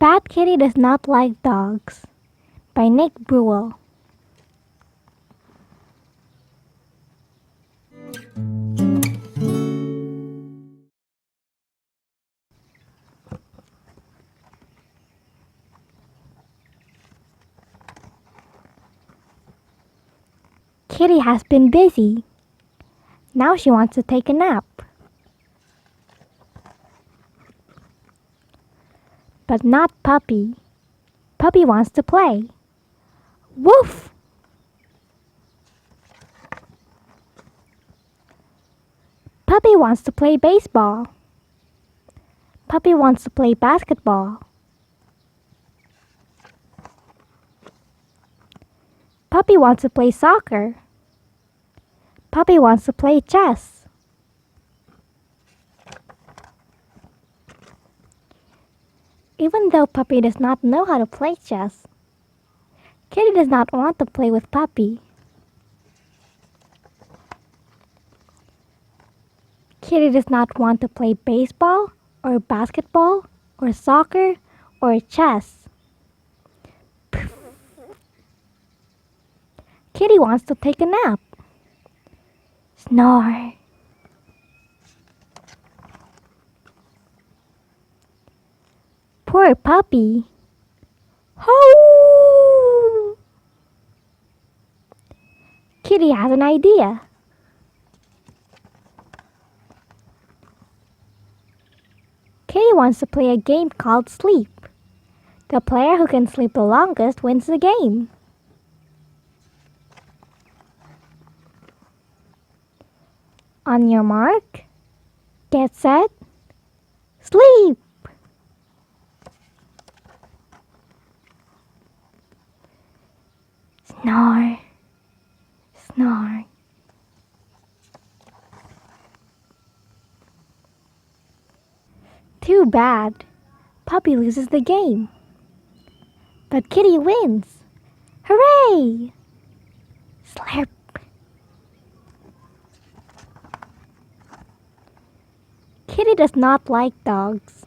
Fat Kitty Does Not Like Dogs by Nick Bruel. Kitty has been busy. Now she wants to take a nap. But not Puppy. Puppy wants to play. Woof! Puppy wants to play baseball. Puppy wants to play basketball. Puppy wants to play soccer. Puppy wants to play chess. Even though Puppy does not know how to play chess, Kitty does not want to play with Puppy. Kitty does not want to play baseball or basketball or soccer or chess. Kitty wants to take a nap. Snore. Poor Puppy. Ho! Kitty has an idea. Kitty wants to play a game called Sleep. The player who can sleep the longest wins the game. On your mark, get set, sleep! Snore, snore. Too bad. Puppy loses the game. But Kitty wins. Hooray! Slurp. Kitty does not like dogs.